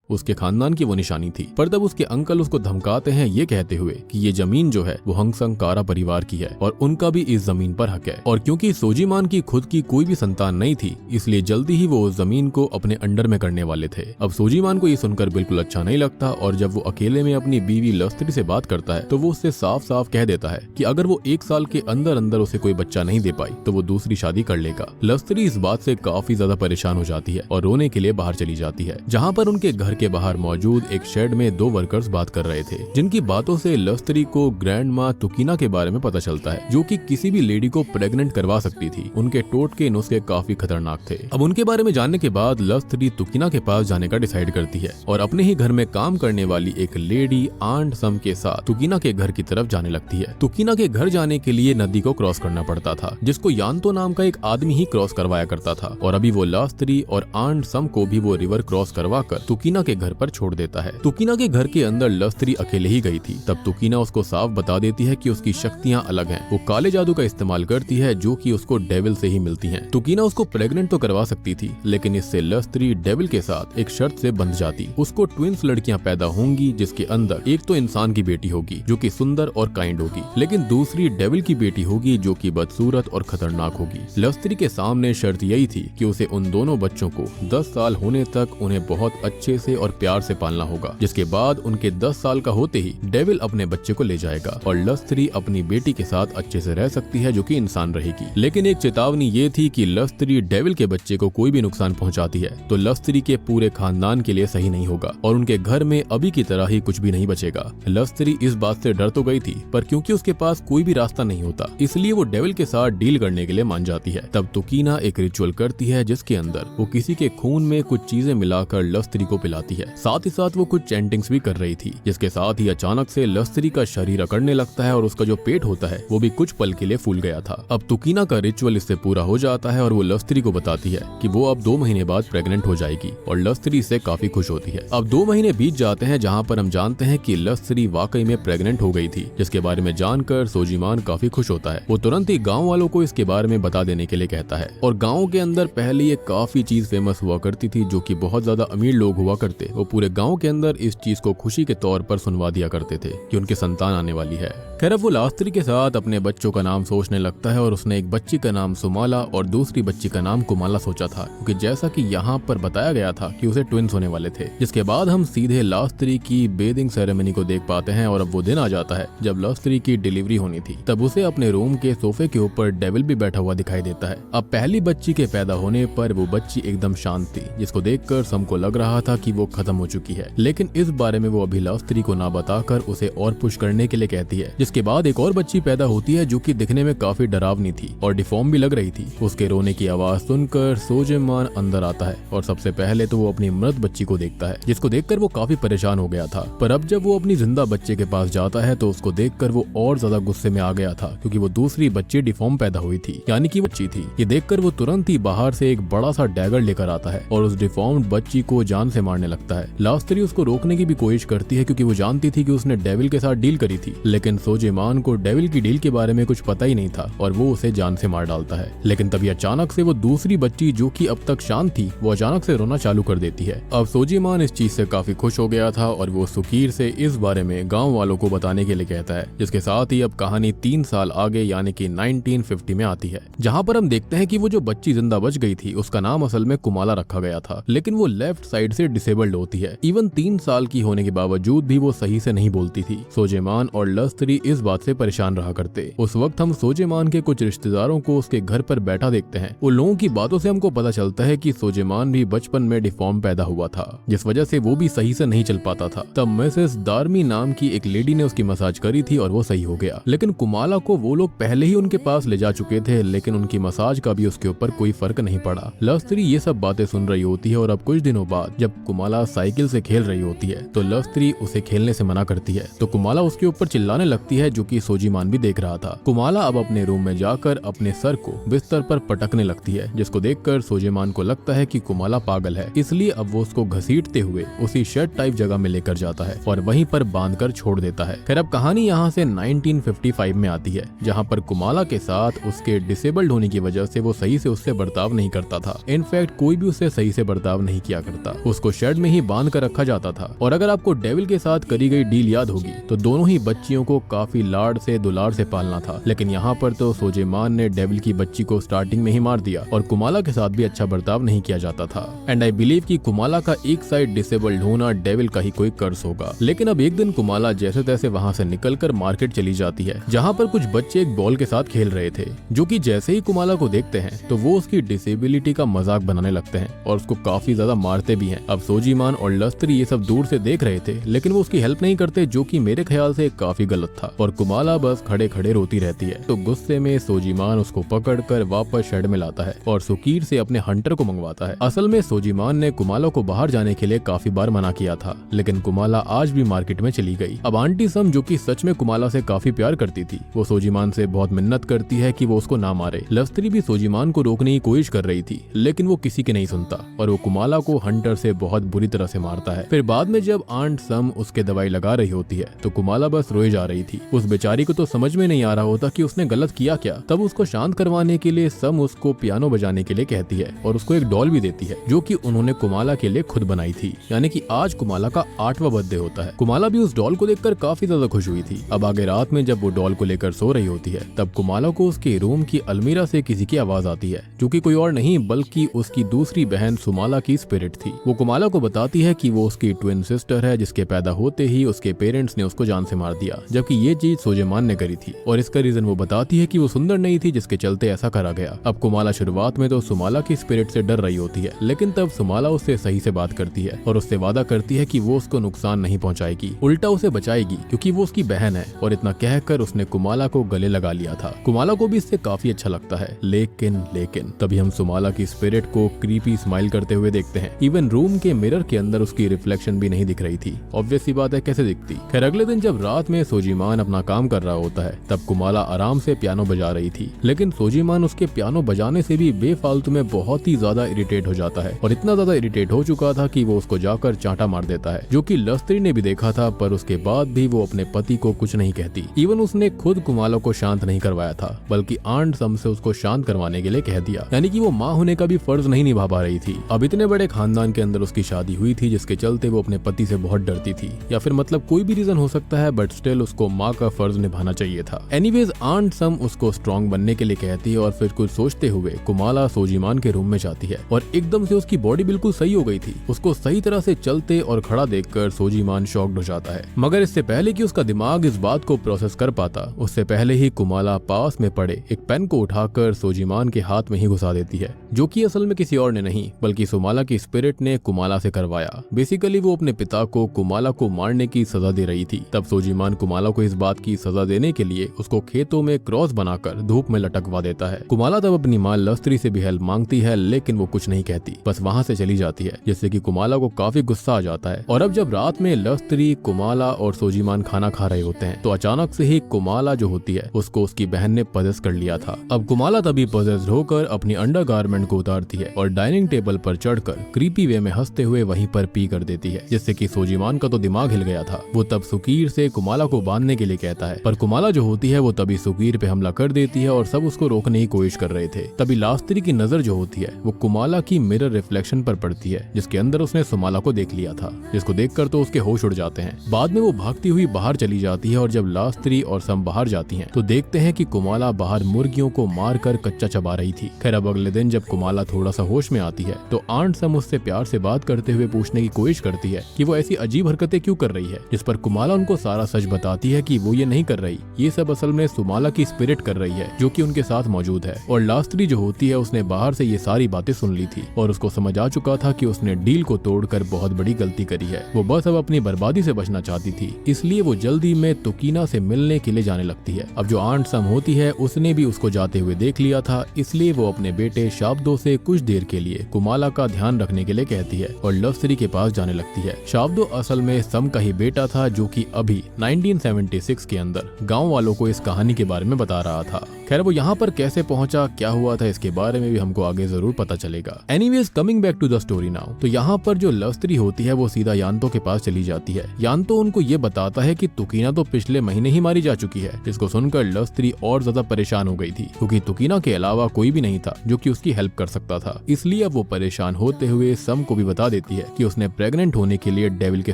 उसके खानदान की वो निशानी थी। पर तब उसके अंकल उसको धमकाते हैं ये कहते हुए कि ये जमीन जो है वो हंगसंग कारा परिवार की है और उनका भी इस जमीन पर हक है। और क्योंकि सोजीमान की खुद की कोई भी संतान नहीं थी, इसलिए जल्दी ही वो उस जमीन को अपने अंडर में करने वाले थे। अब सोजीमान को ये सुनकर बिल्कुल अच्छा नहीं लगता और जब वो अकेले में अपनी बीवी लस्त्री से बात करता है तो वो उससे साफ साफ कह देता है कि अगर वो 1 साल के अंदर अंदर उसे कोई बच्चा नहीं दे पाई तो वो दूसरी शादी कर लेगा। लस्त्री इस बात से काफी ज्यादा परेशान हो जाती है और रोने के लिए बाहर चली जाती है, जहाँ पर उनके घर के बाहर मौजूद एक शेड में 2 वर्कर्स बात कर रहे थे, जिनकी बातों से लस्त्री को ग्रैंड माँ तुकीना के बारे में पता चलता है, जो कि किसी भी लेडी को प्रेग्नेंट करवा सकती थी। उनके टोटके नुस्खे काफी खतरनाक थे। अब उनके बारे में जानने के बाद लस्त्री तुकीना के पास जाने का डिसाइड करती है और अपने ही घर में काम करने वाली एक लेडी आंट सम के साथ तुकीना के घर की तरफ जाने लगती है। तुकीना के घर जाने के लिए नदी को क्रॉस करना पड़ता था, जिसको यान्तो नाम का एक आदमी ही क्रॉस करवाया करता था और अभी वो लस्त्री और आंट सम को भी वो रिवर क्रॉस करवा कर तुकीना के घर पर छोड़ देता है। तुकीना के घर के अंदर लस्त्री अकेले ही गई थी। तब तुकीना उसको साफ बता देती है कि उसकी शक्तियाँ अलग हैं। वो काले जादू का इस्तेमाल करती है जो कि उसको डेविल से ही मिलती हैं। तुकीना उसको प्रेग्नेंट तो करवा सकती थी, लेकिन इससे लस्त्री डेविल के साथ एक शर्त से बंध जाती। उसको ट्विंस लड़कियां पैदा होंगी, जिसके अंदर एक तो इंसान की बेटी होगी जो कि सुंदर और काइंड होगी, लेकिन दूसरी डेविल की बेटी होगी जो कि बदसूरत और खतरनाक होगी। लस्त्री के सामने शर्त यही थी कि उसे उन दोनों बच्चों को 10 साल होने तक उन्हें बहुत अच्छे से और प्यार से पालना होगा, जिसके बाद उनके 10 साल का होते ही डेविल अपने बच्चे को ले जाएगा और लस्त्री अपनी बेटी के साथ अच्छे से रह सकती है जो कि इंसान रहेगी। लेकिन एक चेतावनी ये थी कि लस्त्री डेविल के बच्चे को कोई भी नुकसान पहुंचाती है तो लस्त्री के पूरे खानदान के लिए सही नहीं होगा और उनके घर में अभी की तरह ही कुछ भी नहीं बचेगा। लस्त्री इस बात से डर तो गई थी, पर क्योंकि उसके पास कोई भी रास्ता नहीं होता, इसलिए वो डेविल के साथ डील करने के लिए मान जाती है। तब तुकीना एक रिचुअल करती है जिसके अंदर वो किसी के खून में कुछ चीजें मिलाकर लस्त्री को पिलाती है। साथ ही साथ वो कुछ चैंटिंग्स भी कर रही थी, जिसके साथ ही अचानक से लस्त्री का शरीर अकड़ने लगता है और उसका जो पेट होता है वो भी कुछ पल के लिए फूल गया था। अब तुकीना का रिचुअल इससे पूरा हो जाता है और वो लस्त्री को बताती है कि वो अब 2 महीने बाद प्रेग्नेंट हो जाएगी और लस्त्री इससे काफी खुश होती है। अब 2 महीने बीत जाते हैं जहाँ पर हम जानते हैं कि लस्त्री वाकई में प्रेग्नेंट हो गई थी, जिसके बारे में जानकर सोजीमान काफी खुश होता है। वो तुरंत ही गाँव वालों को इसके बारे में बता देने के लिए कहता है और गाँव के अंदर पहले ये काफी चीज फेमस हुआ करती थी, जो कि बहुत ज्यादा अमीर लोग हुआ करते, वो पूरे गाँव के अंदर इस चीज को खुशी के तौर पर सुनवा दिया करते थे कि उनके संतान आने वाली है। खैर अब वो लस्त्री के साथ अपने बच्चों का नाम सोचने लगता है और उसने एक बच्ची का नाम सुमाला और दूसरी बच्ची का नाम कुमाला सोचा था, क्योंकि जैसा कि यहाँ पर बताया गया था कि उसे ट्विंस होने वाले थे। जिसके बाद हम सीधे लस्त्री की बेदिंग सेरेमनी को देख पाते हैं और अब वो दिन आ जाता है जब लस्त्री की डिलीवरी होनी थी। तब उसे अपने रूम के सोफे के ऊपर डेविल भी बैठा हुआ दिखाई देता है। अब पहली बच्ची के पैदा होने पर वो बच्ची एकदम शांत थी, जिसको देखकर सबको लग रहा था कि वो खत्म हो चुकी है, लेकिन इस बारे में वो अभी लस्त्री को ना बताकर उसे और पुश करने के लिए कहती है। जिसके बाद एक और बच्ची पैदा होती है जो कि दिखने में काफी डरावनी थी और डिफॉर्म भी लग रही थी। उसके रोने की आवाज सुनकर सोजेमान अंदर आता है और सबसे पहले तो वो अपनी मृत बच्ची को देखता है, जिसको देखकर वो काफी परेशान हो गया था। पर अब जब वो अपनी जिंदा बच्चे के पास जाता है तो उसको देखकर वो और ज्यादा गुस्से में आ गया था, क्योंकि वो दूसरी बच्ची डिफॉर्म पैदा हुई थी, यानी कि बच्ची थी। ये देखकर वो तुरंत ही बाहर से एक बड़ा सा डैगर लेकर आता है और उस डिफॉर्म्ड बच्ची को जान से मारने लगता है। लस्त्री उसको रोकने की भी कोशिश करती है, क्योंकि वो जानती थी कि उसने डेविल के साथ डील करी थी, लेकिन सोजेमान को डेविल की डील के बारे में कुछ पता ही नहीं था और वो उसे जान से मार डालता है। लेकिन तभी अचानक से वो दूसरी बच्ची जो कि अब तक शांत थी, वो अचानक से रोना चालू कर देती है। अब सोजेमान इस चीज से काफी खुश हो गया था और वो सुकीर से इस बारे में गांव वालों को बताने के लिए कहता है, जिसके साथ ही अब कहानी 3 साल आगे यानी कि 1950 में आती है, जहाँ पर हम देखते हैं कि वो जो बच्ची जिंदा बच गई थी उसका नाम असल में कुमाला रखा गया था, लेकिन वो लेफ्ट साइड से डिसेबल्ड होती है। इवन 3 साल की होने के बावजूद भी वो सही से नहीं बोलती थी। सोजेमान और लस्त्री इस बात से परेशान रहा करते। उस वक्त हम सोजेमान के कुछ रिश्तेदारों को उसके घर पर बैठा देखते हैं। उन लोगों की बातों से हमको पता चलता है कि सोजेमान भी बचपन में डिफॉर्म पैदा हुआ था, जिस वजह से वो भी सही से नहीं चल पाता था। तब मिसेस दार्मी नाम की एक लेडी ने उसकी मसाज करी थी और वो सही हो गया, लेकिन कुमाला को वो लोग पहले ही उनके पास ले जा चुके थे, लेकिन उनकी मसाज का भी उसके ऊपर कोई फर्क नहीं पड़ा। लस्त्री ये सब बातें सुन रही होती है और अब कुछ दिनों बाद जब कुमाला साइकिल से खेल रही होती है तो लस्त्री उसे खेलने से मना करती है, तो कुमाला उसके ऊपर चिल्लाने लगती है, जो कि सोजीमान भी देख रहा था। कुमाला अब अपने रूम में जाकर अपने सर को बिस्तर पर पटकने लगती है, जिसको देखकर सोजेमान को लगता है कि कुमाला पागल है, इसलिए अब वो उसको घसीटते हुए उसी शेड टाइप जगह में लेकर जाता है और वहीं पर बांधकर छोड़ देता है। फिर अब कहानी यहाँ से 1955 में आती है, जहाँ पर कुमाला के साथ उसके डिसेबल्ड होने की वजह से वो सही से उससे बर्ताव नहीं करता था। इनफैक्ट कोई भी उससे सही से बर्ताव नहीं किया करता। उसको शेड बैग में ही बांध कर रखा जाता था। और अगर आपको डेविल के साथ करी गई डील याद होगी तो दोनों ही बच्चियों को काफी लाड से दुलार से पालना था, लेकिन यहाँ पर तो सोजेमान ने डेविल की बच्ची को स्टार्टिंग में ही मार दिया और कुमाला के साथ भी अच्छा बर्ताव नहीं किया जाता था। एंड आई बिलीव कि कुमाला का एक साइड डिसेबल्ड होना डेविल का ही कोई कर्स होगा। लेकिन अब एक दिन कुमाला जैसे तैसे वहाँ से निकलकर मार्केट चली जाती है, जहाँ पर कुछ बच्चे एक बॉल के साथ खेल रहे थे, जो कि जैसे ही कुमाला को देखते हैं तो वो उसकी डिसेबिलिटी का मजाक बनाने लगते हैं और उसको काफी ज्यादा मारते भी हैं। अब सोजीमान और लस्त्री ये सब दूर से देख रहे थे, लेकिन वो उसकी हेल्प नहीं करते, जो कि मेरे ख्याल से काफी गलत था। और कुमाला बस खड़े खड़े रोती रहती है। तो गुस्से में सोजीमान उसको पकड़कर वापस शेड में लाता है और सुकीर से अपने हंटर को मंगवाता है। असल में सोजीमान ने कुमाला को बाहर जाने के लिए काफी बार मना किया था, लेकिन कुमाला आज भी मार्केट में चली गई। अब आंटी सम, जो कि सच में कुमाला से काफी प्यार करती थी, वो सोजीमान से बहुत मिन्नत करती है कि वो उसको ना मारे। लस्त्री भी सोजीमान को रोकने की कोशिश कर रही थी, लेकिन वो किसी की नहीं सुनता और वो कुमाला को हंटर से बहुत बुरी तरह से मारता है। फिर बाद में जब आंट सम उसके दवाई लगा रही होती है तो कुमाला बस रोए जा रही थी। उस बेचारी को तो समझ में नहीं आ रहा होता कि उसने गलत किया क्या। तब उसको शांत करवाने के लिए सम उसको पियानो बजाने के लिए कहती है और उसको एक डॉल भी देती है, जो कि उन्होंने कुमाला के लिए खुद बनाई थी। यानी कि आज कुमाला का 8वां बर्थडे होता है। कुमाला भी उस डॉल को देखकर काफी ज्यादा खुश हुई थी। अब आगे रात में जब वो डॉल को लेकर सो रही होती है, तब कुमाला को उसके रूम की अलमीरा से किसी की आवाज आती है, जो कि कोई और नहीं बल्कि उसकी दूसरी बहन सुमाला की स्पिरिट थी। वो कुमाला को बताती है कि वो उसकी ट्विन सिस्टर है, जिसके पैदा होते ही उसके पेरेंट्स ने उसको जान से मार दिया, जबकि ये चीज सोजेमान ने करी थी। और इसका रीजन वो बताती है कि वो सुंदर नहीं थी, जिसके चलते ऐसा करा गया। अब कुमाला शुरुआत में तो सुमाला की स्पिरिट से डर रही होती है, लेकिन तब सुमाला उससे सही से बात करती है और उससे वादा करती है कि वो उसको नुकसान नहीं पहुंचाएगी, उल्टा उसे बचाएगी, क्योंकि वो उसकी बहन है। और इतना कहकर उसने कुमाला को गले लगा लिया था। कुमाला को भी इससे काफी अच्छा लगता है। लेकिन तभी हम सुमाला की स्पिरिट को क्रीपी स्माइल करते हुए देखते हैं। इवन रूम के मिरर के अंदर उसकी रिफ्लेक्शन भी नहीं दिख रही थी। ऑब्वियस सी बात है, कैसे दिखती। खैर अगले दिन जब रात में सोजीमान अपना काम कर रहा होता है, तब कुमाला आराम से पियानो बजा रही थी, लेकिन सोजीमान उसके पियानो बजाने से भी बेफालतू में बहुत ही ज्यादा इरिटेट हो जाता है और इतना ज्यादा इरिटेट हो चुका था कि वो उसको जाकर चांटा मार देता है, जो कि लस्त्री ने भी देखा था। पर उसके बाद भी वो अपने पति को कुछ नहीं कहती। इवन उसने खुद कुमाला को शांत नहीं करवाया था, बल्कि आंट सम से उसको शांत करवाने के लिए कह दिया। यानी कि वो माँ होने का भी फर्ज नहीं निभा पा रही थी। अब इतने बड़े खानदान के अंदर उसकी शादी हुई थी, जिसके चलते वो अपने पति से बहुत डरती थी, या फिर मतलब कोई भी रीजन हो सकता है, बट स्टिल उसको माँ का फर्ज निभाना चाहिए था। एनीवेज आंट सम उसको स्ट्रॉन्ग बनने के लिए कहती है और फिर कुछ सोचते हुए कुमाला सोजीमान के रूम में जाती है और एकदम से उसकी बॉडी बिल्कुल सही हो गई थी। उसको सही तरह से चलते और खड़ा देखकर सोजीमान शॉक्ड हो जाता है। मगर इससे पहले कि उसका दिमाग इस बात को प्रोसेस कर पाता, उससे पहले ही कुमाला पास में पड़े एक पेन को उठाकर सोजीमान के हाथ में ही घुसा देती है, जो कि असल में किसी और ने नहीं बल्कि सुमाला की स्पिरिट ने कुमाला से करवाया। बेसिकली वो अपने पिता को कुमाला को मारने की सजा दे रही थी। तब सोजीमान कुमाला को इस बात की सजा देने के लिए उसको खेतों में क्रॉस बनाकर धूप में लटकवा देता है। कुमाला तब अपनी माँ लस्त्री से भी हेल्प मांगती है, लेकिन वो कुछ नहीं कहती, बस वहाँ से चली जाती है, जिससे कि कुमाला को काफी गुस्सा आ जाता है। और अब जब रात में लस्त्री, कुमाला और सोजीमान खाना खा रहे होते हैं, तो अचानक से ही कुमाला जो होती है उसको उसकी बहन ने पजेस कर लिया था। अब कुमाला तभी पजेस्ड होकर अपनी अंडरगारमेंट को उतारती है और डाइनिंग टेबल पर चढ़कर क्रीपी वे में हंसते हुए वहीं पर पी कर देती है, जिससे कि सोजीमान का तो दिमाग हिल गया था। वो तब सुकीर से कुमाला को बांधने के लिए कहता है, पर कुमाला जो होती है वो तभी सुकीर पे हमला कर देती है और सब उसको रोकने की कोशिश कर रहे थे। तभी लास्त्री की नजर जो होती है वो कुमाला की मिरर रिफ्लेक्शन पर पड़ती है, जिसके अंदर उसने सुमाला को देख लिया था, जिसको देखकर तो उसके होश उड़ जाते हैं। बाद में वो भागती हुई बाहर चली जाती है और जब लास्त्री और सम बाहर जाती हैं, तो देखते हैं कि कुमाला बाहर मुर्गियों को मार कर कच्चा चबा रही थी। खैर अब अगले दिन जब कुमाला थोड़ा सा होश में आती है, तो आंट सम उससे प्यार से बात करते हुए पूछने की कोशिश करती है कि वो ऐसी अजीब हरकतें क्यों कर रही है, जिस पर कुमाला उनको सारा सच बताती है कि वो ये नहीं कर रही, ये सब असल में सुमाला की स्पिरिट कर रही है, जो कि उनके साथ मौजूद है। और लास्त्री जो होती है उसने बाहर से ये सारी बातें सुन ली थी और उसको समझ आ चुका था कि उसने डील को तोड़कर बहुत बड़ी गलती करी है। वो बस अब अपनी बर्बादी से बचना चाहती थी, इसलिए वो जल्दी में तुकीना से मिलने के लिए जाने लगती है। अब जो आंट सम होती है उसने भी उसको जाते हुए देख लिया था, इसलिए वो अपने बेटे शाब्दो से कुछ देर के लिए कुमाला का ध्यान रखने के लिए कहती है और लस्त्री के पास जाने लगती है। शाब्दो असल में सम का ही बेटा था, जो कि अभी 1976 के अंदर गांव वालों को इस कहानी के बारे में बता रहा था। खैर वो यहाँ पर कैसे पहुंचा, क्या हुआ था, इसके बारे में भी हमको आगे जरूर पता चलेगा। Anyways coming back to the story now, तो यहाँ पर जो लस्त्री होती है वो सीधा यान्तो के पास चली जाती है। यान्तो उनको ये बताता है कि तुकीना तो पिछले महीने ही मारी जा चुकी है, जिसको सुनकर लस्त्री और ज्यादा परेशान हो गई थी, क्योंकि तुकीना के अलावा कोई भी नहीं था जो कि उसकी हेल्प कर सकता था। इसलिए अब वो परेशान होते हुए सम को भी बता देती देती है कि उसने प्रेग्नेंट होने के लिए डेविल के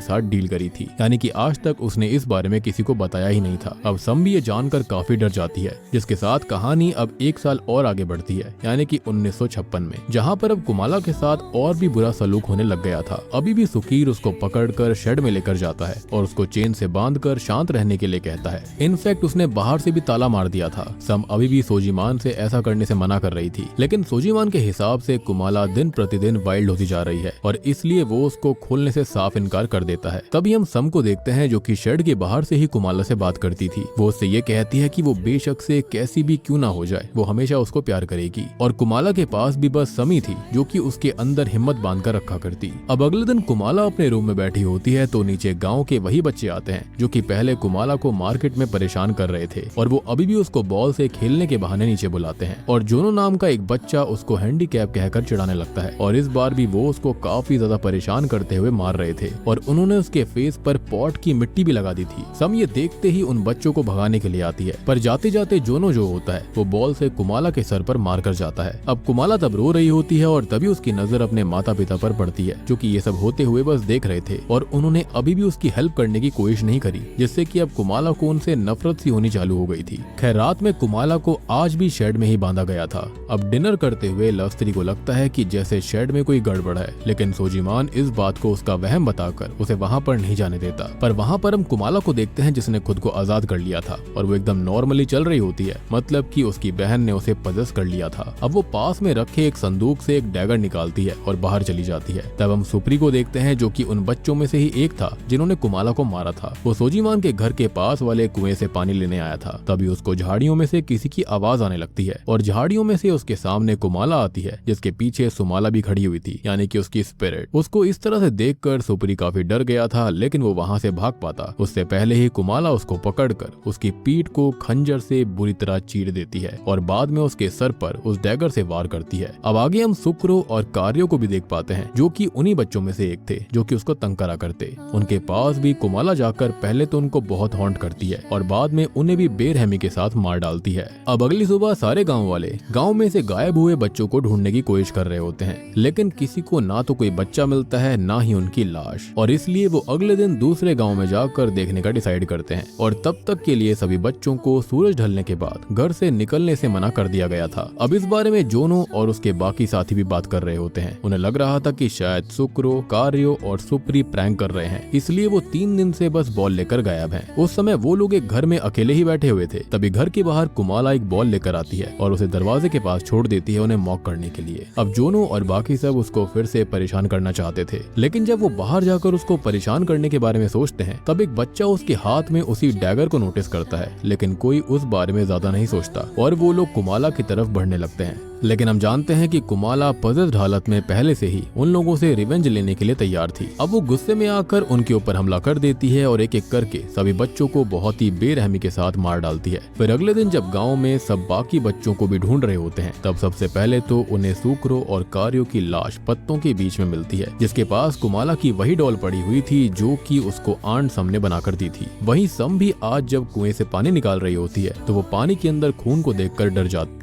साथ डील करी थी, यानी कि आज तक उसने इस बारे में किसी को बताया ही नहीं था। अब सम भी ये जानकर काफी डर जाती है, जिसके साथ कहानी अब 1 साल और आगे बढ़ती है, यानी कि 1956 में, जहाँ पर अब कुमाला के साथ और भी बुरा सलूक होने लग गया था। अभी भी सुकीर उसको पकड़कर शेड में लेकर जाता है और उसको चेन से बांधकर शांत रहने के लिए कहता है। इनफैक्ट उसने बाहर से भी ताला मार दिया था। सम अभी भी सोजीमान से ऐसा करने से मना कर रही थी, लेकिन सोजीमान के हिसाब से कुमाला दिन प्रतिदिन वाइल्ड होती जा रही है और इसलिए वो उसको खोलने से साफ इनकार कर देता है। तभी हम सम को देखते हैं जो कि शेड के बाहर से ही कुमाला से बात करती थी। वो उससे ये कहती है कि वो बेशक से कैसी भी क्यों ना हो जाए, वो हमेशा उसको प्यार करेगी। और कुमाला के पास भी बस समी थी जो कि उसके अंदर हिम्मत बांधकर रखा करती। अब अगले दिन कुमाला अपने रूम में बैठी होती है तो नीचे गाँव के वही बच्चे आते हैं जो कि पहले कुमाला को मार्केट में परेशान कर रहे थे और वो अभी भी उसको बॉल से खेलने के बहाने नीचे बुलाते हैं। और जोनो नाम का एक बच्चा उसको हैंडीकैप कहकर चिढ़ाने लगता है और इस बार भी वो उसको काफी ज्यादा परेशान करते हुए मार रहे थे और उन्होंने उसके फेस पर पॉट की मिट्टी भी लगा दी थी। सम ये देखते ही उन बच्चों को भगाने के लिए आती है, पर जाते जाते जोनो जो होता है वो बॉल से कुमाला के सर पर मार कर जाता है। अब कुमाला तब रो रही होती है और तभी उसकी नजर अपने माता पिता पर पड़ती है जो कि ये सब होते हुए बस देख रहे थे और उन्होंने अभी भी उसकी हेल्प करने की कोशिश नहीं करी, जिससे कि अब कुमाला को उनसे नफरत सी होनी चालू हो गई थी। खैर रात में कुमाला को आज भी शेड में ही बांधा गया था। अब डिनर करते हुए लस्त्री को लगता है कि जैसे शेड में कोई गड़बड़ है, लेकिन सोजीमान इस बात को उसका वहम बताकर उसे वहाँ पर नहीं जाने देता। पर वहाँ पर हम कुमाला को देखते हैं जिसने खुद को आजाद कर लिया था और वो एकदम नॉर्मली चल रही होती है, मतलब कि उसकी बहन ने उसे पजेस कर लिया था। अब वो पास में रखे एक संदूक से एक डैगर निकालती है और बाहर चली जाती है। तब हम सुप्री को देखते हैं जो कि उन बच्चों में से ही एक था जिन्होंने कुमाला को मारा था। वो सोजीमान के घर के पास वाले कुएं से पानी लेने आया था। तभी उसको झाड़ियों में से किसी की आवाज आने लगती है और झाड़ियों में से उसके सामने कुमाला आती है जिसके पीछे सुमाला भी खड़ी हुई थी, यानी कि उसकी स्पिरिट। उसको इस तरह से देखकर सुप्री काफी डर गया था, लेकिन वो वहाँ से भाग पाता उससे पहले ही कुमाला उसको पकड़कर उसकी पीठ को खंजर से बुरी तरह चीर देती है और बाद में उसके सर पर उस डैगर से वार करती है। अब आगे हम सुक्रो और कार्यो को भी देख पाते हैं जो कि उन्हीं बच्चों में से एक थे जो कि उसको तंग करा करते। उनके पास भी कुमाला जाकर पहले तो उनको बहुत हॉन्ट करती है और बाद में उन्हें भी बेरहमी के साथ मार डालती है। अब अगली सुबह सारे गांव वाले गांव में से गायब हुए बच्चों को ढूंढने की कोशिश कर रहे होते हैं, लेकिन किसी को ना तो कोई बच्चा मिलता है ना ही उनकी लाश, और इसलिए वो अगले दिन दूसरे गांव में जाकर देखने का डिसाइड करते हैं। और तब तक के लिए सभी बच्चों को सूरज ढलने के बाद घर से निकलने से मना कर दिया गया था। अब इस बारे में जोनो और उसके बाकी साथी भी बात कर रहे होते हैं। उन्हें लग रहा था कि शायद सुक्रो, कार्यो और सुप्री प्रैंक कर रहे हैं, इसलिए वो 3 दिन से बस बॉल लेकर गायब हैं। उस समय वो लोग एक घर में अकेले ही बैठे हुए थे। तभी घर के बाहर कुमाला एक बॉल लेकर आती है और उसे दरवाजे के पास छोड़ देती है उन्हें मॉक करने के लिए। अब जोनो और बाकी सब उसको फिर से परेशान करना चाहते थे, लेकिन जब वो बाहर जाकर उसको परेशान करने के बारे में सोचते हैं तब एक बच्चा उसके हाथ में उसी डैगर को नोटिस करता है, लेकिन कोई उस बारे में ज्यादा नहीं सोचता और वो लोग कुमाला की तरफ बढ़ने लगते हैं। लेकिन हम जानते हैं कि कुमाला पजेस्ड हालत में पहले से ही उन लोगों से रिवेंज लेने के लिए तैयार थी। अब वो गुस्से में आकर उनके ऊपर हमला कर देती है और एक एक करके सभी बच्चों को बहुत ही बेरहमी के साथ मार डालती है। फिर अगले दिन जब गांव में सब बाकी बच्चों को भी ढूंढ रहे होते हैं तब सबसे पहले तो उन्हें सुक्रो और कार्यो की लाश पत्तों के बीच में मिलती है, जिसके पास कुमाला की वही डॉल पड़ी हुई थी जो कि उसको आंट सम ने बनाकर दी थी। वहीं सम भी आज जब कुएं से पानी निकाल रही होती है तो वो पानी के अंदर खून को देखकर डर जाती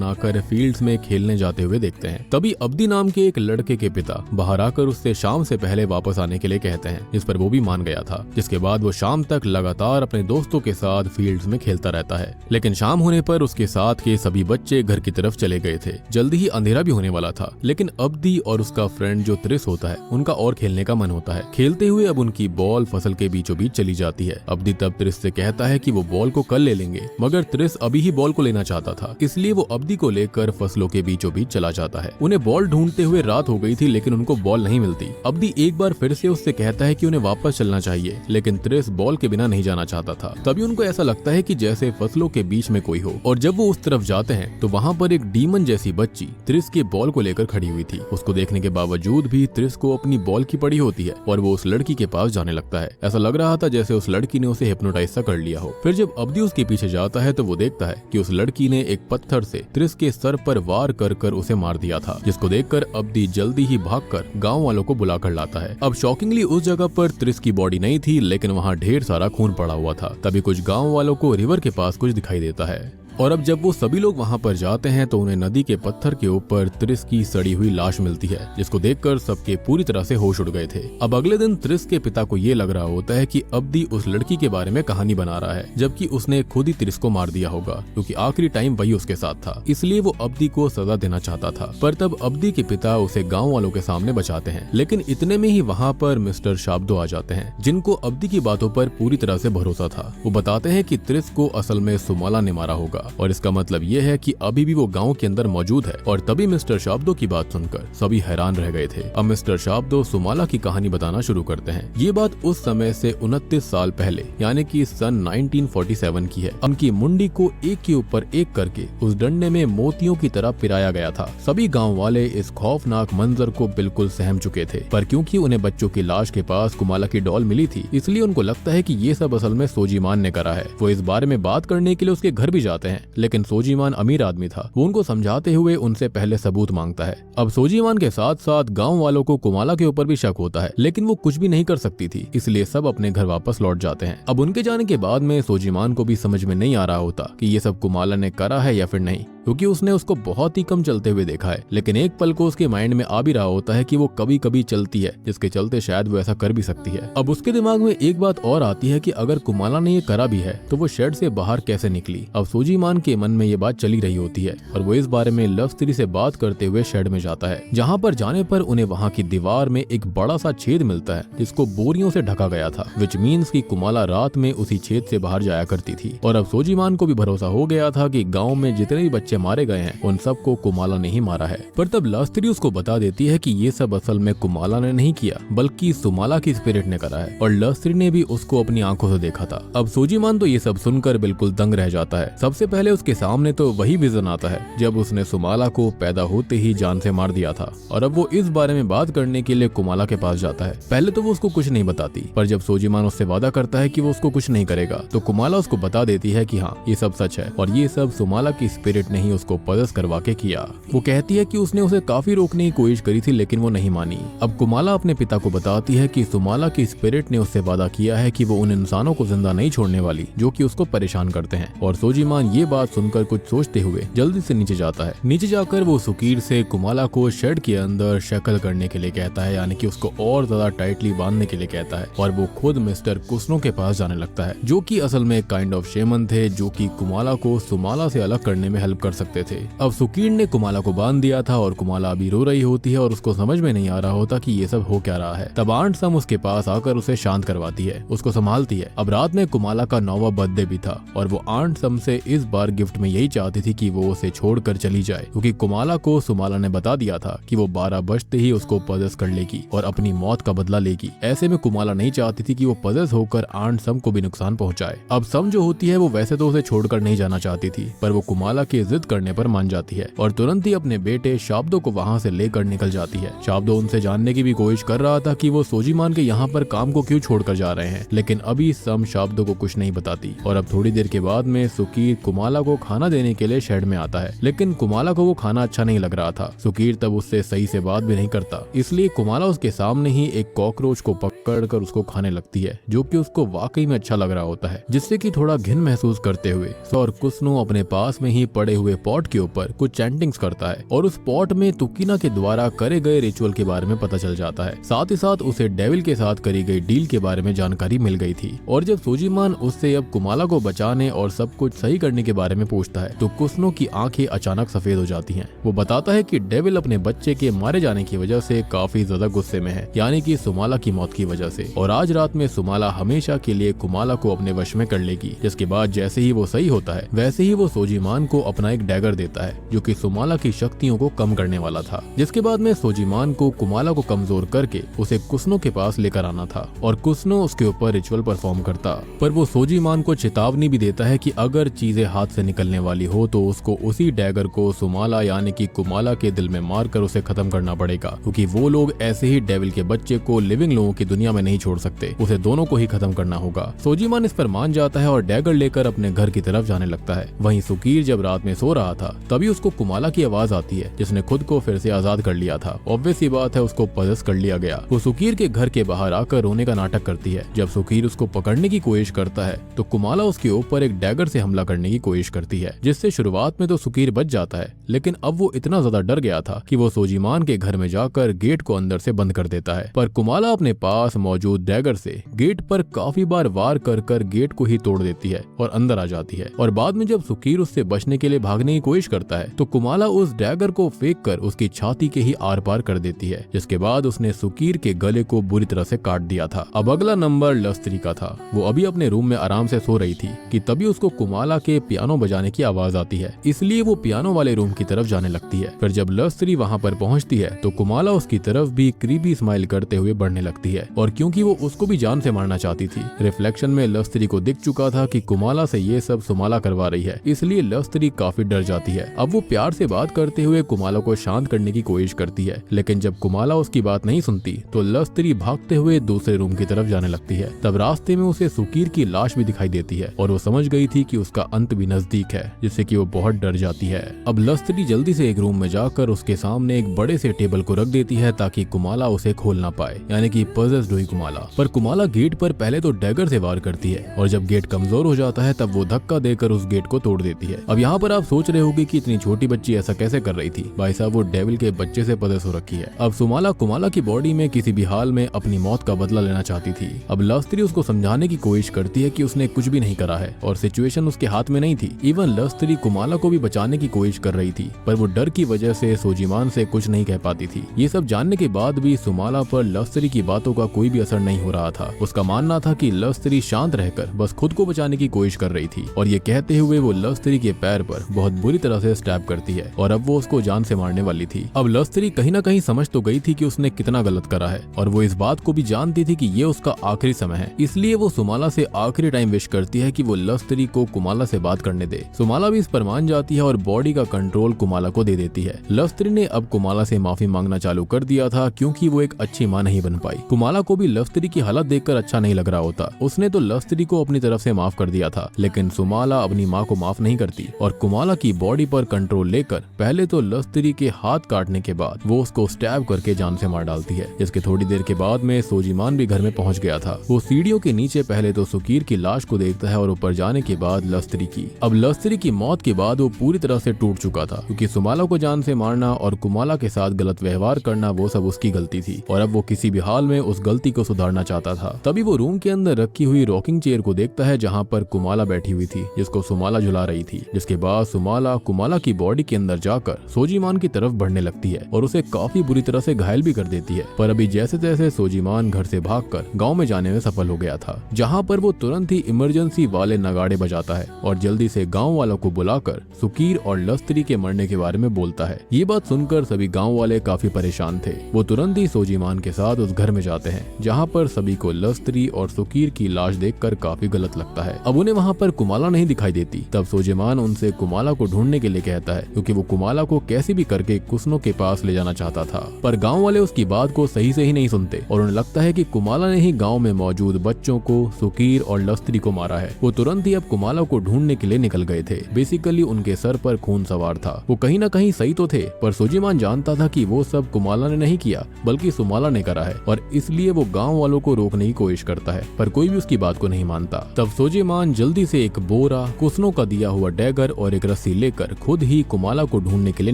आकर फील्ड्स में खेलने जाते हुए देखते हैं। तभी अब्दी नाम के एक लड़के के पिता बाहर आकर उससे शाम से पहले वापस आने के लिए कहते हैं, जिस पर वो भी मान गया था। जिसके बाद वो शाम तक लगातार अपने दोस्तों के साथ फील्ड्स में खेलता रहता है। लेकिन शाम होने पर उसके साथ के सभी बच्चे घर की तरफ चले गए थे। जल्दी ही अंधेरा भी होने वाला था, लेकिन अब्दी और उसका फ्रेंड जो त्रिस होता है उनका और खेलने का मन होता है। खेलते हुए अब उनकी बॉल फसल के बीचों बीच चली जाती है। अब्दी तब त्रिस से कहता है कि वो बॉल को कल ले लेंगे, मगर त्रिस अभी ही बॉल को लेना चाहता था, इसलिए वो अब्दी को लेकर फसलों के बीचों बीच चला जाता है। उन्हें बॉल ढूंढते हुए रात हो गई थी, लेकिन उनको बॉल नहीं मिलती। अब्दी एक बार फिर से उससे कहता है कि उन्हें वापस चलना चाहिए, लेकिन त्रिस बॉल के बिना नहीं जाना चाहता था। तभी उनको ऐसा लगता है कि जैसे फसलों के बीच में कोई हो, और जब वो उस तरफ जाते हैं तो वहाँ पर एक डीमन जैसी बच्ची त्रिस के बॉल को लेकर खड़ी हुई थी। उसको देखने के बावजूद भी त्रिस को अपनी बॉल की पड़ी होती है और वो उस लड़की के पास जाने लगता है। ऐसा लग रहा था जैसे उस लड़की ने उसे हिप्नोटाइज सा कर लिया हो। फिर जब अब्दी उसके पीछे जाता है तो वो देखता है कि उस लड़की ने एक पत्थर से त्रिस के सर पर वार कर उसे मार दिया था, जिसको देखकर अब्दी जल्दी ही भागकर गांव वालों को बुलाकर लाता है। अब शॉकिंगली उस जगह पर त्रिस की बॉडी नहीं थी, लेकिन वहाँ ढेर सारा खून पड़ा हुआ था। तभी कुछ गांव वालों को रिवर के पास कुछ दिखाई देता है और अब जब वो सभी लोग वहाँ पर जाते हैं तो उन्हें नदी के पत्थर के ऊपर त्रिस की सड़ी हुई लाश मिलती है, जिसको देखकर सबके पूरी तरह से होश उड़ गए थे। अब अगले दिन त्रिस के पिता को ये लग रहा होता है कि अब्दी उस लड़की के बारे में कहानी बना रहा है, जबकि उसने खुद ही त्रिस को मार दिया होगा, क्योंकि आखिरी टाइम वही उसके साथ था, इसलिए वो अब्दी को सजा देना चाहता था। पर तब अब्दी के पिता उसे गाँव वालों के सामने बचाते हैं, लेकिन इतने में ही वहाँ पर मिस्टर शाब्दो आ जाते हैं, जिनको अब्दी की बातों पर पूरी तरह से भरोसा था। वो बताते हैं कि त्रिस को असल में सुमाला ने मारा होगा, और इसका मतलब ये है कि अभी भी वो गाँव के अंदर मौजूद है। और तभी मिस्टर शाब्दो की बात सुनकर सभी हैरान रह गए थे। अब मिस्टर शाब्दो सुमाला की कहानी बताना शुरू करते हैं। ये बात उस समय से 29 साल पहले यानी कि सन 1947 की है। उनकी मुंडी को एक के ऊपर एक करके उस डंडे में मोतियों की तरह पिराया गया था। सभी गांव वाले इस खौफनाक मंजर को बिल्कुल सहम चुके थे, पर क्योंकि उन्हें बच्चों की लाश के पास कुमाला की डॉल मिली थी, इसलिए उनको लगता है कि ये सब असल में सोजीमान ने करा है। वो इस बारे में बात करने के लिए उसके घर भी जाते हैं, लेकिन सोजीमान अमीर आदमी था। वो उनको समझाते हुए उनसे पहले सबूत मांगता है। अब सोजीमान के साथ साथ गाँव वालों को कुमाला के ऊपर भी शक होता है, लेकिन वो कुछ भी नहीं कर सकती थी, इसलिए सब अपने घर वापस लौट जाते हैं। अब उनके जाने के बाद में सोजीमान को भी समझ में नहीं आ रहा होता कि ये सब कुमाला ने करा है या फिर नहीं, क्योंकि उसने उसको बहुत ही कम चलते हुए देखा है। लेकिन एक पल को उसके माइंड में आ भी रहा होता है कि वो कभी कभी चलती है, जिसके चलते शायद वो ऐसा कर भी सकती है। अब उसके दिमाग में एक बात और आती है कि अगर कुमाला ने ये करा भी है तो वो शेड से बाहर कैसे निकली। अब सोजीमान के मन में ये बात चली रही होती है और वो इस बारे में लव स्त्री से बात करते हुए शेड में जाता है, जहाँ पर जाने पर उन्हें वहाँ की दीवार में एक बड़ा सा छेद मिलता है, जिसको बोरियों से ढका गया था, विच मीन्स की कुमाला रात में उसी छेद से बाहर जाया करती थी। और अब सोजीमान को भी भरोसा हो गया था कि गाँव में जितने भी बच्चे मारे गए हैं उन सबको कुमाला ने ही मारा है। पर तब लस्त्री उसको बता देती है कि ये सब असल में कुमाला ने नहीं किया, बल्कि सुमाला की स्पिरिट ने करा है, और लस्त्री ने भी उसको अपनी आंखों से देखा था। अब सोजीमान तो ये सब सुनकर बिल्कुल दंग रह जाता है। सबसे पहले उसके सामने तो वही विजन आता है जब उसने सुमाला को पैदा होते ही जान से मार दिया था, और अब वो इस बारे में बात करने के लिए कुमाला के पास जाता है। पहले तो वो उसको कुछ नहीं बताती, पर जब सोजीमान उससे वादा करता है कि वो उसको कुछ नहीं करेगा, तो कुमाला उसको बता देती है कि हाँ ये सब सच है, और ये सब सुमाला की स्पिरिट ने ही उसको पजस करवा के किया। वो कहती है कि उसने उसे काफी रोकने की कोशिश करी थी, लेकिन वो नहीं मानी। अब कुमाला अपने पिता को बताती है कि सुमाला की स्पिरिट ने उससे वादा किया है कि वो उन इंसानों को जिंदा नहीं छोड़ने वाली जो कि उसको परेशान करते हैं। और सोजीमान ये बात सुनकर कुछ सोचते हुए जल्दी से नीचे जाता है। नीचे जाकर वो सुकीर से कुमाला को शेड के अंदर शक्ल करने के लिए कहता है, यानी कि उसको और ज्यादा टाइटली बांधने के लिए कहता है, और वो खुद मिस्टर कुसनो के पास जाने लगता है, जो कि असल में काइंड ऑफ शेमन थे, जो कि कुमाला को सुमाला से अलग करने में हेल्प कर सकते थे। अब सुकीर ने कुमाला को बांध दिया था और कुमाला अभी रो रही होती है और उसको समझ में नहीं आ रहा होता कि ये सब हो क्या रहा है। तब आंट सम उसके पास आकर उसे शांत करवाती है, उसको संभालती है। अब रात में कुमाला का 9वां बर्थडे भी था, और वो आंट सम से इस बार गिफ्ट में यही चाहती थी कि वो उसे छोड़कर चली जाए, क्योंकि कुमाला को सुमाला ने बता दिया था कि वो 12 बजते ही उसको पजेस कर लेगी और अपनी मौत का बदला लेगी। ऐसे में कुमाला नहीं चाहती थी कि वो पजेस होकर आंट सम को भी नुकसान पहुंचाए। अब सम जो होती है वो वैसे तो उसे छोड़कर नहीं जाना चाहती थी, पर वो कुमाला की जिद करने पर मान जाती है और तुरंत ही अपने बेटे शाब्दो को वहाँ से लेकर निकल जाती है। शाब्दो उनसे जानने की भी कोशिश कर रहा था कि वो सोजीमान के यहाँ पर काम को क्यों छोड़कर जा रहे हैं, लेकिन अभी सम शाब्दो को कुछ नहीं बताती। और अब थोड़ी देर के बाद में सुकीर कुमाला को खाना देने के लिए शेड में आता है, लेकिन कुमाला को वो खाना अच्छा नहीं लग रहा था। सुकीर तब उससे सही से बात भी नहीं करता, इसलिए कुमाला उसके सामने ही एक कॉकरोच को पकड़कर उसको खाने लगती है, जो कि उसको वाकई में अच्छा लग रहा होता है, जिससे कि थोड़ा घिन महसूस करते हुए और कुसनो अपने पास में ही पड़े हुए पॉट के ऊपर कुछ चैंटिंग्स करता है, और उस पॉट में तुकीना के द्वारा करे गए रिचुअल के बारे में पता चल जाता है। साथ ही साथ उसे डेविल के साथ करी गई डील के बारे में जानकारी मिल गई थी। और जब सोजीमान उससे अब कुमाला को बचाने और सब कुछ सही करने के बारे में पूछता है, तो कुसनो की आंखें अचानक सफेद हो जाती हैं। वो बताता है कि डेविल अपने बच्चे के मारे जाने की वजह से काफी ज्यादा गुस्से में है, यानी कि सुमाला की मौत की वजह से, और आज रात में सुमाला हमेशा के लिए कुमाला को अपने वश में कर लेगी। जिसके बाद जैसे ही वो सही होता है, वैसे ही वो सोजीमान को अपना एक डैगर देता है, जो कि सुमाला की शक्तियों को कम करने वाला था। जिसके बाद में सोजीमान को कुमाला को कमजोर करके उसे कुसनो के पास लेकर आना था, और कुसनो उसके ऊपर रिचुअल परफॉर्म करता। पर वो सोजीमान को चेतावनी भी देता है कि अगर चीजें हाथ से निकलने वाली हो तो उसको उसी डैगर को सुमाला यानी कि कुमाला के दिल में मारकर उसे खत्म करना पड़ेगा, क्योंकि वो लोग ऐसे ही डेविल के बच्चे को लिविंग लोगों की दुनिया में नहीं छोड़ सकते, उसे दोनों को ही खत्म करना होगा। सोजीमान इस पर मान जाता है और डैगर लेकर अपने घर की तरफ जाने लगता है। वहीं सुकीर जब रात में सो रहा था, तभी उसको कुमाला की आवाज आती है, जिसने खुद को फिर से आजाद कर लिया था। ऑब्वियस सी बात है, उसको पजेस कर लिया गया। वो सुकीर के घर के बाहर आकर रोने का नाटक करती है। जब सुकीर उसको पकड़ने की कोशिश करता है, तो कुमाला उसके ऊपर एक डैगर से हमला करने की कोशिश करती है, जिससे शुरुआत में तो सुकीर बच जाता है, लेकिन अब वो इतना ज्यादा डर गया था कि वो सोजीमान के घर में जाकर गेट को अंदर से बंद कर देता है। पर कुमाला अपने पास मौजूद डैगर से गेट पर काफी बार वार कर गेट को ही तोड़ देती है और अंदर आ जाती है। और बाद में जब सुकीर उससे बचने के लिए भागने की कोशिश करता है तो कुमाला उस डैगर को फेंक कर उसकी छाती के ही आर पार कर देती है, जिसके बाद उसने सुकीर के गले को बुरी तरह से काट दिया था। अब अगला नंबर लस्त्री का था। वो अभी अपने रूम में आराम से सो रही थी कि तभी उसको कुमाला के पियानो बजाने की आवाज आती है, इसलिए वो पियानो वाले रूम की तरफ जाने लगती है। फिर जब लस्त्री वहाँ पर पहुँचती है तो कुमाला उसकी तरफ भी क्रीपी स्माइल करते हुए बढ़ने लगती है, और क्योंकि वो उसको भी जान से मारना चाहती थी, रिफ्लेक्शन में लस्त्री को दिख चुका था कि कुमाला से ये सब सुमाला करवा रही है, इसलिए लस्त्री काफी डर जाती है। अब वो प्यार से बात करते हुए कुमाला को शांत करने की कोशिश करती है, लेकिन जब कुमाला उसकी बात नहीं सुनती तो लस्त्री भागते हुए दूसरे रूम की तरफ जाने लगती है। तब रास्ते में उसे सुकीर की लाश भी दिखाई देती है और वो समझ गई थी कि उसका अंत भी नजदीक है, जिससे कि वो बहुत डर जाती है। अब लस्त्री जल्दी से एक रूम में जाकर उसके सामने एक बड़े से टेबल को रख देती है ताकि कुमाला उसे खोल ना पाए, यानी कि पजेस्ड हुई कुमाला। पर कुमाला गेट पर पहले तो डैगर से वार करती है और जब गेट कमजोर हो जाता है तब वो धक्का देकर उस गेट को तोड़ देती है। अब यहाँ पर आप सोच रहे होंगे कि इतनी छोटी बच्ची ऐसा कैसे कर रही थी। भाई साहब, वो डेविल के बच्चे से पजेस हो रखी है। अब सुमाला कुमाला की बॉडी में किसी भी हाल में अपनी मौत का बदला लेना चाहती थी। अब लस्त्री उसको समझाने की कोशिश करती है कि उसने कुछ भी नहीं करा है और सिचुएशन उसके हाथ में नहीं थी। इवन लस्त्री कुमाला को भी बचाने की कोशिश कर रही थी, पर वो डर की वजह से सोजीमान से कुछ नहीं कह पाती थी। ये सब जानने के बाद भी सुमाला पर लस्त्री की बातों का कोई भी असर नहीं हो रहा था। उसका मानना था कि लस्त्री शांत रहकर बस खुद को बचाने की कोशिश कर रही थी, और ये कहते हुए वो लस्त्री के पैर पर बहुत बुरी तरह से स्टैब करती है और अब वो उसको जान से मारने वाली थी। अब लस्त्री कहीं ना कहीं समझ तो गई थी कि उसने कितना गलत करा है, और वो इस बात को भी जानती थी कि ये उसका आखिरी समय है, इसलिए वो सुमाला से आखिरी टाइम विश करती है कि वो लस्त्री को कुमाला से बात करने दे। सुमाला भी इस पर मान जाती है और बॉडी का कंट्रोल कुमाला को दे देती है। लस्त्री ने अब कुमाला से माफी मांगना चालू कर दिया था, क्योंकि वो एक अच्छी माँ नहीं बन पाई। कुमाला को भी लस्त्री की हालत देखकर अच्छा नहीं लग रहा होता। उसने तो लस्त्री को अपनी तरफ से माफ कर दिया था, लेकिन सुमाला अपनी माँ को माफ नहीं करती और कुमाला की बॉडी पर कंट्रोल लेकर पहले तो लस्त्री के हाथ काटने के बाद वो उसको स्टैब करके जान से मार डालती है, जिसके थोड़ी देर के बाद में सोजीमान भी घर में पहुंच गया था। वो सीढ़ियों के नीचे पहले तो सुकीर की लाश को देखता है और ऊपर जाने के बाद लस्त्री की। अब लस्त्री की मौत के बाद वो पूरी तरह से टूट चुका था, क्योंकि सुमाला को जान से मारना और कुमाला के साथ गलत व्यवहार करना वो सब उसकी गलती थी, और अब वो किसी भी हाल में उस गलती को सुधारना चाहता था। तभी वो रूम के अंदर रखी हुई रॉकिंग चेयर को देखता है जहाँ पर कुमाला बैठी हुई थी, जिसको सुमाला झुला रही थी। जिसके बाद सुमाला कुमाला की बॉडी के अंदर जाकर सोजीमान की तरफ बढ़ने लगती है और उसे काफी बुरी तरह से घायल भी कर देती है। पर अभी जैसे तैसे सोजीमान घर से भागकर गांव में जाने में सफल हो गया था, जहां पर वो तुरंत ही इमरजेंसी वाले नगाड़े बजाता है और जल्दी से गांव वालों को बुलाकर सुकीर और लस्त्री के मरने के बारे में बोलता है। ये बात सुनकर सभी गांव वाले काफी परेशान थे। वो तुरंत ही सोजीमान के साथ उस घर में जाते हैं, जहाँ पर सभी को लस्त्री और सुकीर की लाश देखकर काफी गलत लगता है। अब उन्हें वहाँ पर कुमाला नहीं दिखाई देती। तब सोजीमान उनसे कुमाला को ढूंढने के लिए कहता है, क्योंकि वो कुमाला को कैसे भी करके कुसनों के पास ले जाना चाहता था। पर गांव वाले उसकी बात को सही से ही नहीं सुनते और उन्हें लगता है कि कुमाला ने ही गांव में मौजूद बच्चों को, सुकीर और लस्त्री को मारा है। वो तुरंत ही अब कुमाला को ढूंढने के लिए निकल गए थे। बेसिकली उनके सर पर खून सवार था। वो कहीं ना कहीं सही तो थे, पर सोजीमान जानता था कि वो सब कुमाला ने नहीं किया, बल्कि सुमाला ने करा है, और इसलिए वो गाँव वालों को रोकने की कोशिश करता है, पर कोई भी उसकी बात को नहीं मानता। तब सोजीमान जल्दी से एक बोरा, कुसनों का दिया हुआ डैगर और एक रस्सी लेकर खुद ही कुमाला को ढूंढने के लिए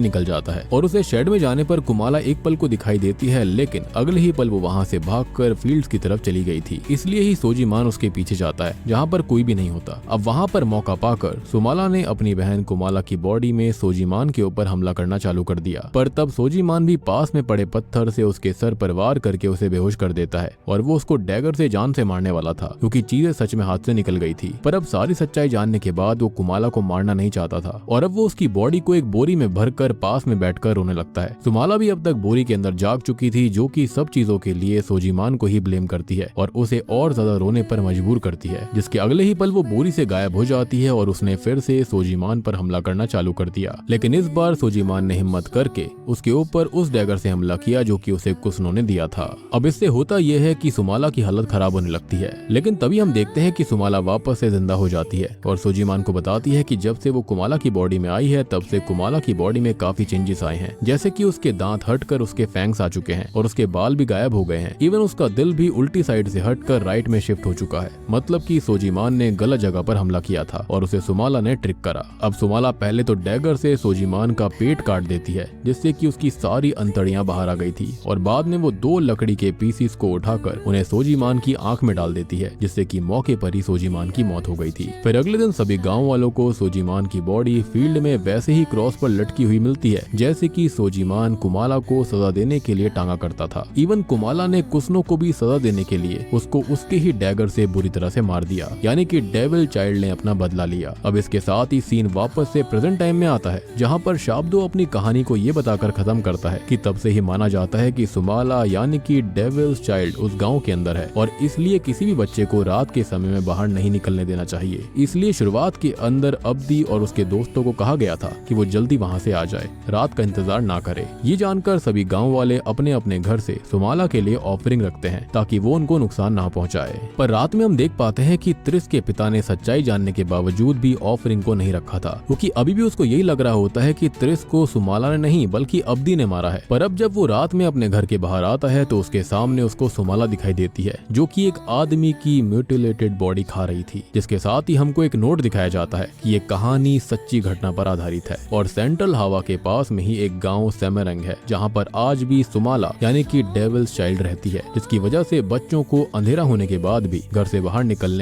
निकल जाता है। और उसे शेड में जाने पर कुमाला एक पल को दिखाई देती है, लेकिन अगले ही पल वो वहाँ से भागकर फील्ड्स की तरफ चली गई थी। इसलिए ही सोजीमान उसके पीछे जाता है, जहाँ पर कोई भी नहीं होता। अब वहाँ पर मौका पाकर सुमाला ने अपनी बहन कुमाला की बॉडी में सोजीमान के ऊपर हमला करना चालू कर दिया, पर तब सोजीमान भी पास में पड़े पत्थर से उसके सर पर वार करके उसे बेहोश कर देता है, और वो उसको डैगर से जान से मारने वाला था, क्योंकि चीजें सच में हाथ से निकल गई थी। पर अब सारी सच्चाई जानने के बाद वो कुमाला को मारना नहीं चाहता था, और अब वो उसकी बॉडी को एक बोरी में भरकर पास में बैठकर रोने लगता है। सुमाला भी अब तक बोरी के अंदर जाग चुकी थी, जो कि सब चीजों के लिए सोजीमान को ही ब्लेम करती है और उसे और ज्यादा रोने पर मजबूर करती है, जिसके अगले ही पल वो बोरी से गायब हो जाती है और उसने फिर से सोजीमान पर हमला करना चालू कर दिया। लेकिन इस बार सोजीमान ने हिम्मत करके उसके ऊपर उस डैगर से हमला किया जो कि उसे कुसनों ने दिया था। अब इससे होता यह है कि सुमाला की हालत खराब होने लगती है, लेकिन तभी हम देखते हैं कि सुमाला वापस से जिंदा हो जाती है और सोजीमान को बताती है कि जब से वो कुमाला की बॉडी में आई है तब से कुमाला की बॉडी में काफी चेंजेस आए हैं, जैसे कि उसके दांत हटकर उसके फैंग्स आ चुके हैं और उसके बाल भी गायब हो गए हैं। इवन उसका दिल भी उल्टी साइड से हटकर राइट में शिफ्ट हो चुका है, मतलब कि सोजीमान ने गलत जगह पर हमला किया था और उसे उसे सुमाला ने ट्रिक करा। अब सुमाला पहले तो डैगर से सोजीमान का पेट काट देती है, जिससे कि उसकी सारी अंतड़ियां बाहर आ गई थी, और बाद में वो 2 लकड़ी के पीसीस को उठाकर उन्हें सोजीमान की आंख में डाल देती है, जिससे कि मौके पर ही सोजीमान की मौत हो गई थी। फिर अगले दिन सभी गाँव वालों को सोजीमान की बॉडी फील्ड में वैसे ही क्रॉस पर लटकी हुई मिलती है जैसे कि सोजीमान कुमाला को सजा देने के लिए टांगा करता था। इवन कुमाला ने कुसनो को भी सजा देने के लिए उसको उसके ही डैगर से बुरी तरह से मार दिया, यानी कि डेविल चाइल्ड ने अपना बदला लिया। अब इसके साथ ही सीन वापस से प्रेजेंट टाइम में आता है, जहाँ पर शाब्दो अपनी कहानी को ये बताकर खत्म करता है कि तब से ही माना जाता है कि सुमाला यानी कि डेविल्स चाइल्ड उस गाँव के अंदर है, और इसलिए किसी भी बच्चे को रात के समय में बाहर नहीं निकलने देना चाहिए। इसलिए शुरुआत के अंदर अब्दी और उसके दोस्तों को कहा गया था कि वो जल्दी वहाँ से आ जाए, रात का इंतजार ना करे। ये जानकर सभी गाँव वाले अपने अपने घर से सुमाला के लिए ऑफरिंग रखते हैं ताकि वो उनको नुकसान ना पहुंचाए। पर रात में हम देख पाते हैं कि त्रिस के पिता ने सच्चाई जानने के बावजूद भी ऑफरिंग को नहीं रखा था, क्योंकि अभी भी उसको यही लग रहा होता है कि त्रिस को सुमाला ने नहीं बल्कि अब्दी ने मारा है। पर अब जब वो रात में अपने घर के बाहर आता है तो उसके सामने उसको सुमाला दिखाई देती है, जो कि एक आदमी की म्यूटिलेटेड बॉडी खा रही थी। जिसके साथ ही हमको एक नोट दिखाया जाता है कि ये कहानी सच्ची घटना पर आधारित है, और सेंट्रल हवा के पास में ही एक गाँव सेमेरंग है, जहाँ पर आज भी सुमाला यानी कि डेविल्स चाइल्ड रहती है, जिसकी वजह से बच्चों को अंधेरा होने के बाद भी घर से बाहर निकलने